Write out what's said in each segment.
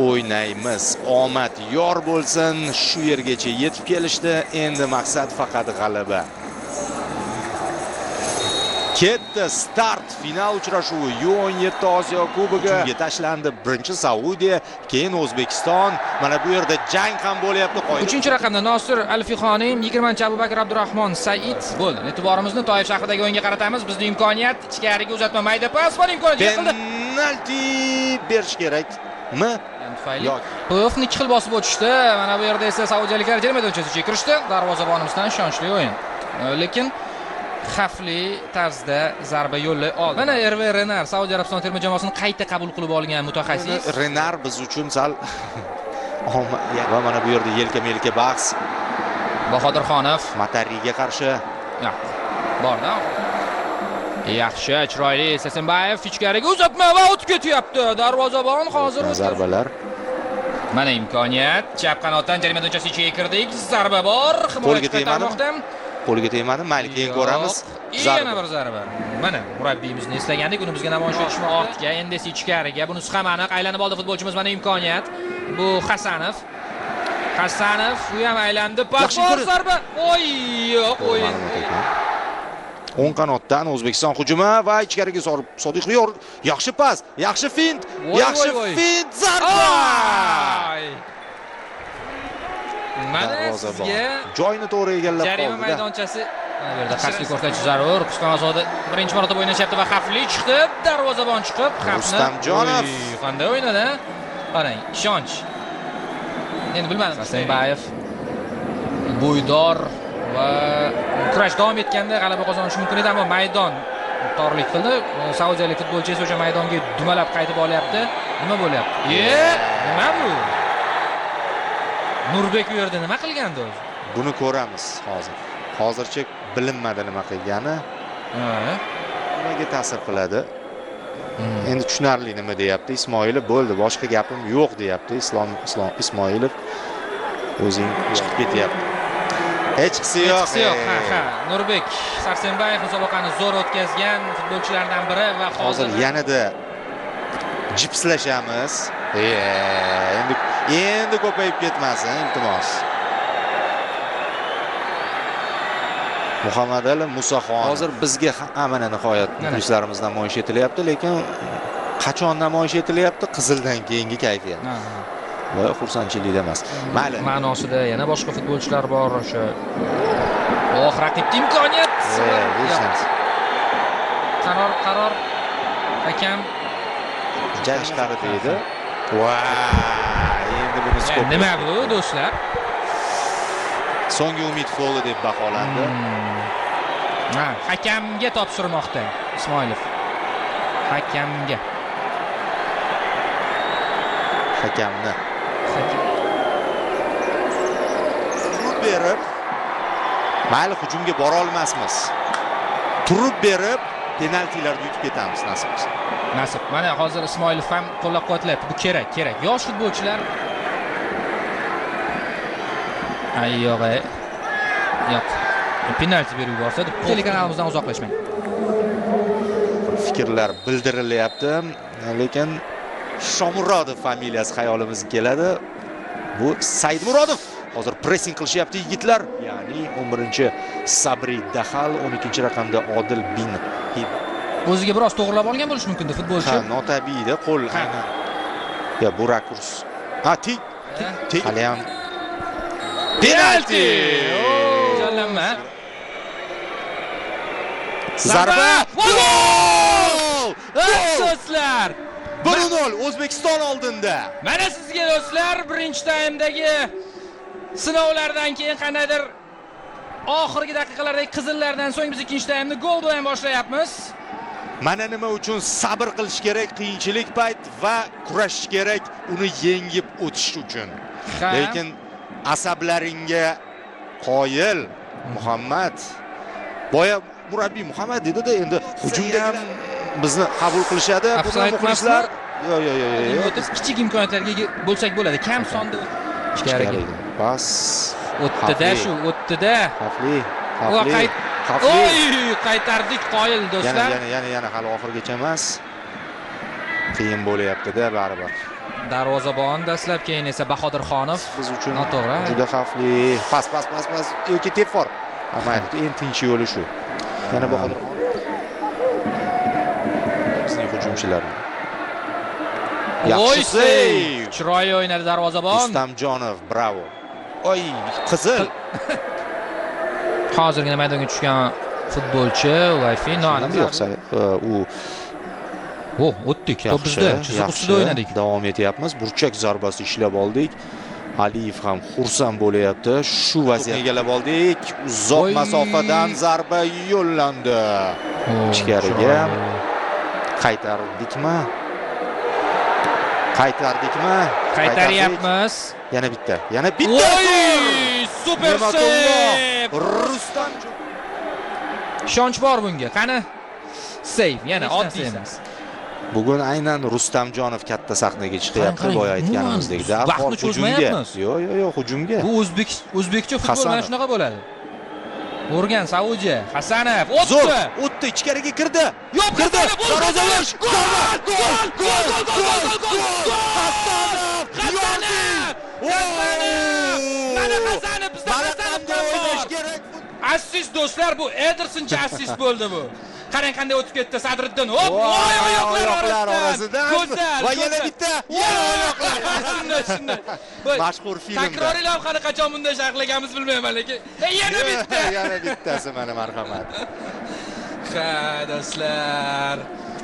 o'ynaymiz. Omad yor bo'lsin. Shu yergacha yetib kelishdi. Endi maqsad faqat g'alaba. Ketdi start final uchrashuvi U17 Osiyo Kubogi tashlandi. Birinchi Saudiya, keyin O'zbekiston. Mana bu yerda jang ham bo'lyapti. 3-raqamda Nosir Alfixonim, 20-chi Abubakar Abdurahmon Said bo'ldi. E'tiborimizni Toyib shahridagi o'yinga qaratamiz. Bizning imkoniyat ichkariga uzatma mayda pas bor, imkoniyat yiqildi. Penalti berish kerakmi? To'fni 2 xil bosib o'tishdi. Mana bu yerda esa saudiyaliklar jarima maydonchasiga kirishdi. Darvozabonimizdan ishonchli o'yin. Lekin xavfli tarzda zarba yo'llay oldi. Mana Herve Renar Saudiya Arabistoni terma jamoasini qayta qabul qilib olgan mutaxassis. Renar biz uchun sal va mana bu yerda yelka-melka bahs. Bahodirxonov Matariga qarshi. Borda. Yaxshi, chiroyli Sasimbayev ichkariga uzatma va o'tib ketyapti. Darvozabon hozir zarbalar. Mana imkoniyat. Chap qanotdan jarima maydonchasiga ichiga kirdik. Zarba bor. Himoya qaytarmoqda. Qo'lga tegmadi. Mayli, keyin ko'ramiz. Yana bir zarba. Mana murabbiyimizni eslagandik, uni bizga namoyish etishmi ortga, endi esa ichkariga. Bunisi ham aniq. Aylanib oldi futbolchimiz. Mana imkoniyat. Bu Hasanov. U ham aylandi. Pas zarba. Oy, yo'q o'yin. O'ng qanotdan O'zbekiston hujumi va ichkariga Sodiqov yaxshi pas, yaxshi fint, zarba. Mana sizga joyni to'g'ri egallab qoldi. Jarima maydonchasi. Mana bu yerda qarshilik ko'rsatish zarur. Qisqa masofadan birinchi marotaba o'ynashyapti va xavfli chiqdi. Darvozabon chiqib, xavfni. Rustamjonov qanday o'ynadi? Qarang, ishonch. Endi bilmadim. Sasimbayev bo'ydor va kurash davom etganda g'alaba qozonishi mumkin edi, ammo maydon torlik qildi. Saudiyalik futbolchi esa o'sha maydonga dumalab qaytib olyapti. Nima bo'lyapti? Nima bu? Nurbek u yerda nima qilgandi o'zi? Buni ko'ramiz hozir. Hozircha bilinmadi nima qilgani. Nimaga ta'sir qiladi? Endi tushunarli nima deyapti. Ismoilov bo'ldi, boshqa gapim yo'q deyapti. Islom Ismoilov o'zing chiqib ketyapti. Hech qisi yo'q. Ha. Nurbek Sarsenbayev musobaqani zo'r o'tkazgan futbolchilardan biri va hozir yanada jipslashamiz. Endi ko'payib ketmasin, iltimos. Muhammadali Musaxon hozir bizga mana nihoyat muxlislarimiz namoyish etilyapti, lekin qachon namoyish etilyapti? Qizildan keyingi kayfiyat. Va xursandchilikda emas. Mayli. Ma'nosida yana boshqa futbolchilar bor o'sha. Raqibda imkoniyat. Qaror. Hakam jang chiqardi deydi. Endi buni skop. Nima bu do'stlar? So'nggi umid foli deb baholandi. Hakamga topshirmoqda Ismoilov. Hakamni turib berib, mayli hujumga bora olmasmiz. Turib berib, penaltilarni yutib ketamiz nasib. Mana hozir Ismoilov ham qo'llab-quvvatlayapti. Bu kerak. Yosh futbolchilar yo'q. Penalti berib yuborsa, telekanalimizdan uzoqlashmang. Fikrlar bildirilyapti, lekin Shomurodov familiyasi xayolimizga keladi. Bu Saidmurodov. Hozir pressing qilishyapti yigitlar. Ya'ni 11-Sabri Dahal, 12-raqamda Odil bin Hib. O'ziga biroz to'g'rilab olgan bo'lishi mumkin-da futbolchi. Notabiiyda qo'l. Bu rakurs. Tik. Hali ham penalti. Jallanma. Zarba. Do'stlar, 1-0 O'zbekiston oldinda. Mana sizga do'stlar, birinchi taymdagi sinovlardan keyin qandaydir oxirgi daqiqalardagi qizillardan so'ng biz ikkinchi taymni gol bilan boshlayapmiz. Mana nima uchun sabr qilish kerak qiyinchilik payt va kurashish kerak uni yengib o'tish uchun. Lekin asablaringga qoyil Muhammad. Boya murabbiy Muhammad dedi-da, endi hujumda ham bizni qabul qilishadi. Bu muxlislar yo'q. Kichik imkoniyatlarga bo'lsak bo'ladi. Kam sonda ichkariga. Pas o'tdi-da. Xavfli. Qaytardik qoyil do'stlar. Yana hali oxirgacha emas. Qiyin bo'lyapti-da baribir. darvozabon dastlab, keyin esa Bahodirxonov. Biz uchun noto'g'ri. juda xavfli. Pas yoki tepfor. Mayli, eng tinch yo'li shu. Yana Bahodirxon. Bizning hujumchilar. Yaxshi seyv. Chiroyli o'ynadi darvozabon. Rustamjonov, bravo. Oy, qizil. Hozirgina maydonga tushgan futbolchi Wi-Fi noaniq yo'qsa, u o'tdik. To'p bizda, chiziq ustida o'ynadik. Davom etyapmiz. Burchak zarbasi ishlab oldik. Aliyev ham xursand bo'layapti. Shu vaziyatni egallab oldik. Uzoq masofadan zarba yo'llandi. Ichkariga qaytardikmi? Qaytaryapmiz. Yana bitta. Super seyv! Rustam. Ishonch bor bunga. Qani? Seyv, yana oddiy emas. Bugun aynan Rustamjonov katta sahnaga chiqyapti, boya aytganimizdek. Vaqtni cho'zmayapmiz. Yo'q, hujumga. Bu o'zbekcha futbol mana shunaqa bo'ladi. O'rgan Saudiya, Hasanov o'tdi, ichkariga kirdi. Kirdi. Darvozalash. Gol! Mana Hasanov bizda o'ynash kerak. Assist do'stlar, bu Edersoncha assist bo'ldi bu. Qarang qanday o'tib ketdi Sadriddin. Hop, oyoqlar orasidan. Go'zal. Va yana bitta. Oyoqlar. Shunday. Mashhur filmda. Takroriy lavhani qachon bunday sharhlaganimiz bilmayman, lekin yana bitta. Yana bittasi mana marhamat. Ha, do'stlar.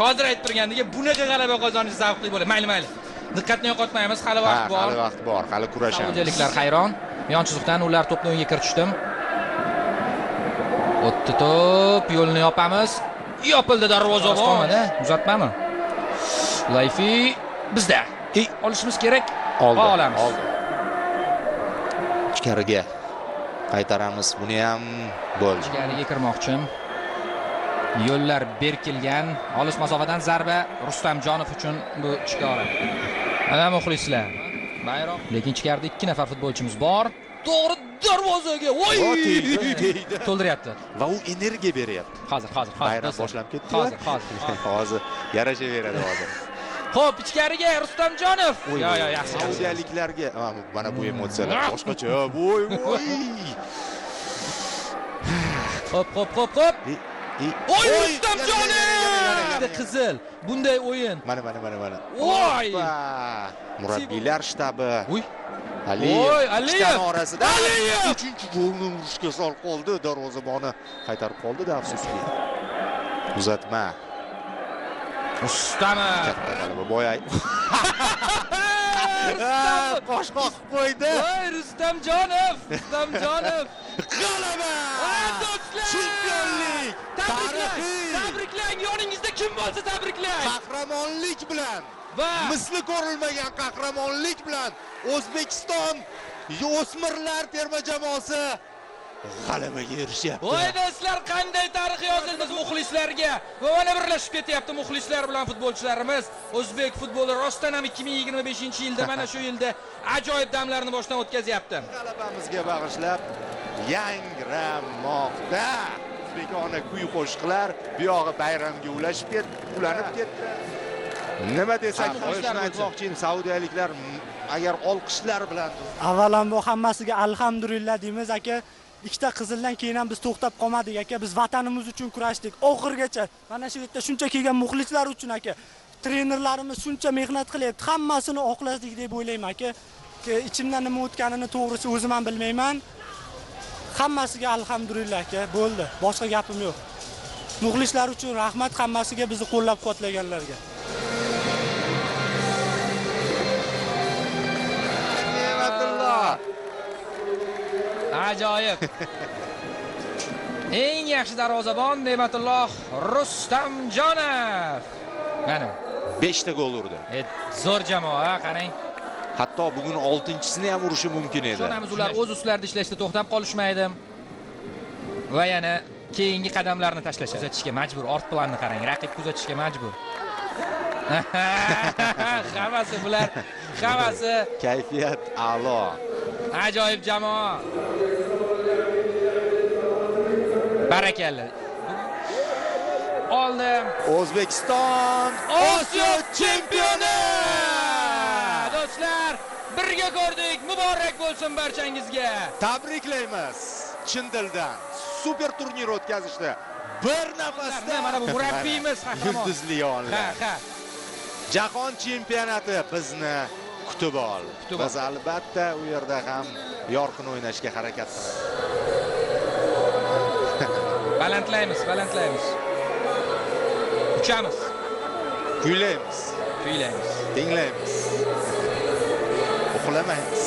Hozir aytib turgandek, bunaqa g'alaba qozonish zavqli bo'ladi. Mayli. Diqqatni yo'qotmaymiz, hali vaqt bor. Hali kurashamiz. Saudiyaliklar hayron. Yon chiziqdan ular to'pni o'yinga kiritishdim. O'tdi to'p, yo'lni yopamiz. Yopildi darvozabon. Uzatmami? Wi-Fi bizda. Olishimiz kerak. Olamiz. Ichkariga qaytaramiz. Buni ham bo'ldi. Ichkariga kirmoqchim. Yo'llar berkilgan. Olis masofadan zarba Rustamjonov uchun bu chikora. Ana muxlislar. Bayroq. Lekin ichkarida 2 nafar futbolchimiz bor. To'g'ri darvozaga. Voy! To'ldiryapti. Va u energiya beryapti. Hozir. Bayram boshlab ketdi. Hozir yarashaveradi hozir. Xo'p, ichkariga Rustamjonov. Yaxshi. Saudiyaliklarga mana bu emotsiyalar boshqacha. Voy. Hop. Oy, Rustamjonov! Qizil. Bunday o'yin. Mana. Voy! Murabbiylar shtabi. Aliyev. orasida 3-golni urishga sol qoldi, darvozaboni qaytarib qoldi-da, afsuski. Uzatma. Rustamov. Katta g'alaba boya. Qo'shqoq qo'ydi. Voy, Rustamjonov. G'alaba! Do'stlar! Chempionlik! Tabriklang, yoningizda kim bo'lsa tabriklang. Qahramonlik bilan va misli ko'rilmagan qahramonlik bilan O'zbekiston o'smirlar terma jamoasi g'alabaga erishyapti. Voy do'stlar, qanday tarix yozildi muxlislarga. Va mana birlashib ketyapti muxlislar bilan futbolchilarimiz. O'zbek futboli rostdan ham 2025-yilda mana shu yilda ajoyib damlarni boshdan o'tkazyapti. G'alabamizga bag'ishlab yangramoqda. O'zbekona kuy-qo'shiqlar bu yog'i bayramga ulanib ketdi. Nima desak, aytmoqchiyim, saudiyaliklar agar olqishlar bilan avvalambor hammasiga alhamdulillah deymiz aka. 2ta qizildan keyin ham biz to'xtab qolmadik aka. Biz vatanimiz uchun kurashdik oxirgacha. Mana shu yerda shuncha kelgan muxlislar uchun aka. Trenerlarimiz shuncha mehnat qilyapti. Hammasini oqladik deb o'ylayman aka. Ichimdan nima o'tganini to'g'risi o'zim ham bilmayman. Hammasiga alhamdulillah aka. Bo'ldi. Boshqa gapim yo'q. Muxlislar uchun rahmat, hammasiga bizni qo'llab-quvvatlaganlarga. Ajoyib. Eng yaxshi darvozabon Ne'matulloh Rustamjonov. Mana 5 ta gol urdi. Zo'r jamoa, qarang. Hatto bugun 6-chisini ham urishi mumkin edi. Ishonamiz, ular o'z ustlarida ishlashda to'xtab qolishmaydi. Va yana keyingi qadamlarni tashlashadi. Kuzatishga majbur, ort planni qarang, raqib kuzatishga majbur. Hammasi bular, hammasi kayfiyat a'lo. Ajoyib jamoa. Barakalla. Oldi. O'zbekiston Osiyo chempioni! birga ko'rdik. Muborak bo'lsin barchangizga. Tabriklaymiz chin dildan. Super turnir o'tkazishdi. Bir nafasda mana bu murabbiyimiz qahramon. Yulduzli o'yinlar. Ha. Jahon chempionati bizni kutib ol. Biz albatta u yerda ham yorqin o'ynashga harakat qilamiz. Balandlaymiz. Uchamiz. Kuylaymiz. Tinglaymiz. Uxlamaymiz.